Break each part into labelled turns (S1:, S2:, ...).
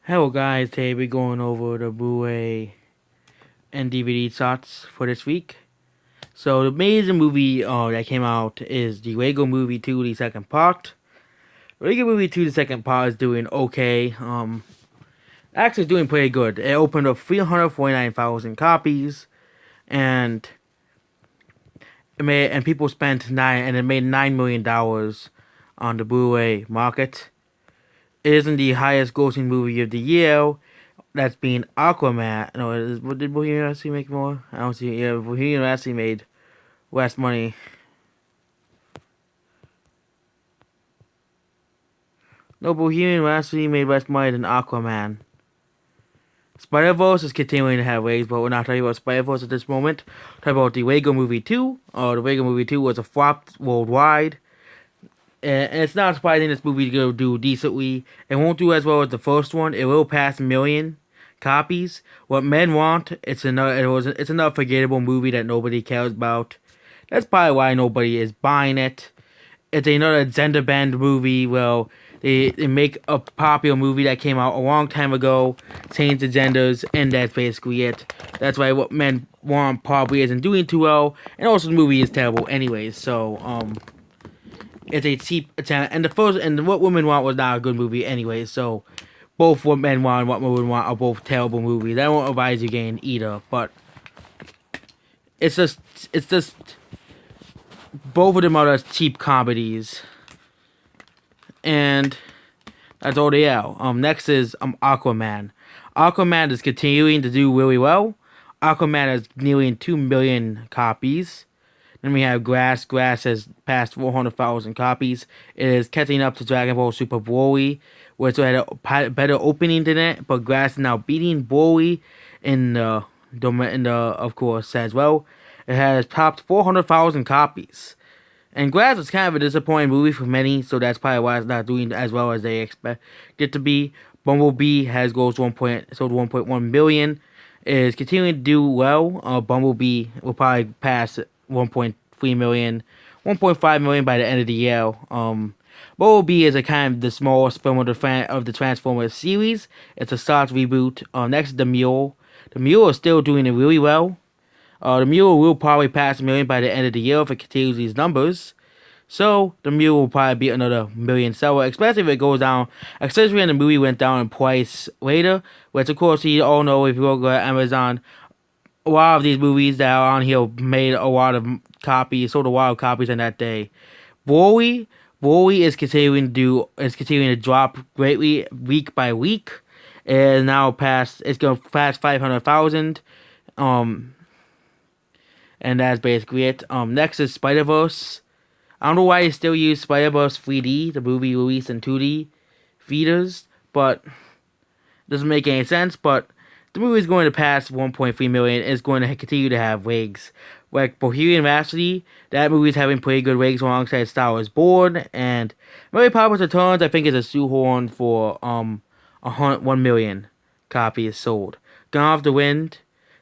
S1: Hello guys, today we're going over the Blu-ray and DVD shots for this week. So the amazing movie that came out is the Lego Movie 2, the second part. Lego Movie 2, the second part is doing okay. Actually doing pretty good. It opened up 349,000 copies, and people spent it made $9 million on the Blu-ray market. It isn't the highest grossing movie of the year. That's being Aquaman. No, did Bohemian Rhapsody make more? I don't see. Yeah, Bohemian Rhapsody made less money. No, Bohemian Rhapsody made less money than Aquaman. Spider-Verse is continuing to have waves, but we're not talking about Spider-Verse at this moment. We're talking about the Lego Movie 2. The Lego Movie 2 was a flop worldwide. And it's not surprising this movie will do decently. It won't do as well as the first one. It will pass a million copies. What men want, it's another forgettable movie that nobody cares about. That's probably why nobody is buying it. It's another gender bend movie. Well, they make a popular movie that came out a long time ago, change the genders, and that's basically it. That's why what men want probably isn't doing too well, and also the movie is terrible anyways. So it's a cheap attempt, and what women want was not a good movie anyway. So both what men want and what women want are both terrible movies. I won't advise you again either, but it's just both of them are just cheap comedies, and that's all they are. Next is Aquaman. Aquaman is continuing to do really well. Aquaman is nearly 2 million copies. Then we have Grass. Grass has passed 400,000 copies. It is catching up to Dragon Ball Super Broly, which had a better opening than it, but Grass is now beating Broly in the of course as well. It has topped 400,000 copies. And Grass is kind of a disappointing movie for many, so that's probably why it's not doing as well as they expect it to be. Bumblebee has sold 1.1 million. It is continuing to do well. Bumblebee will probably pass 1.3 million, 1.5 million by the end of the year. Bumblebee is a kind of the smallest film of the Transformers series. It's a soft reboot. Next is The Mule. The Mule is still doing it really well. The Mule will probably pass a million by the end of the year if it continues these numbers. So, The Mule will probably be another million seller, especially if it goes down, especially when the movie went down in price later, which of course you all know if you go to Amazon, a lot of these movies that are on here made a lot of copies, sold a lot of copies in that day. Broly is continuing to drop greatly week by week. It's going to pass 500,000. And that's basically it. Next is Spider-Verse. I don't know why they still use Spider-Verse 3D, the movie released in 2D theaters, but it doesn't make any sense. But the movie is going to pass 1.3 million. It's going to continue to have wigs. Like Bohemian Rhapsody, that movie is having pretty good wigs alongside Star Wars Born, and Mary Poppins Returns, I think, is a shoehorn for 1 million copies sold. Gone Off the Wind,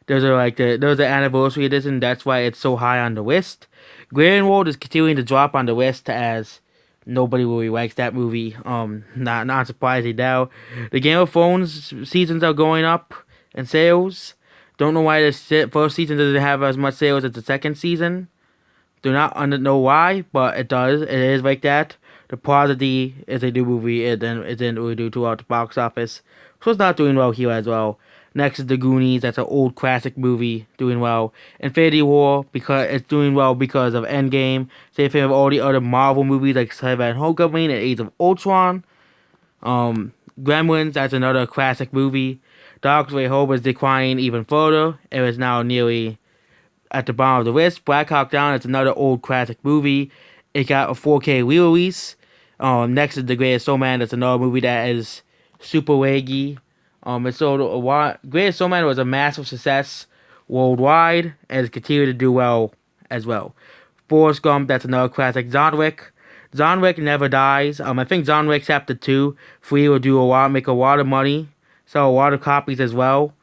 S1: there's an anniversary edition. That's why it's so high on the list. Grindelwald is continuing to drop on the list as nobody really likes that movie. Not surprising now. The Game of Thrones seasons are going up in sales. Don't know why the first season doesn't have as much sales as the second season. Do not know why, but it does. It is like that. The Prodigy is a new movie. It didn't really do too well at the box office, so it's not doing well here as well. Next is The Goonies. That's an old classic movie doing well. Infinity War, because it's doing well because of Endgame. Same thing with all the other Marvel movies like Spider-Man: Homecoming and Age of Ultron. Gremlins, that's another classic movie. Dark Way Home is declining even further. It is now nearly at the bottom of the list. Black Hawk Down, it's another old classic movie. It got a 4K re-release. Next is The Greatest Showman. That's another movie that is super waggy. It sold a lot. Greatest Showman was a massive success worldwide and has continued to do well as well. Forrest Gump, that's another classic. John Wick. John Wick never dies. I think John Wick Chapter 2, 3 will make a lot of money. Sell a lot of copies as well.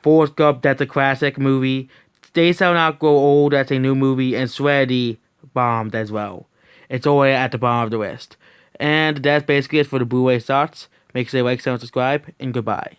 S1: Forrest Gump, that's a classic movie. They Shall Not Grow Old, that's a new movie. And Serenity bombed as well. It's all at the bottom of the list. And that's basically it for the Blu-ray starts. Make sure you like, share, and subscribe, and goodbye.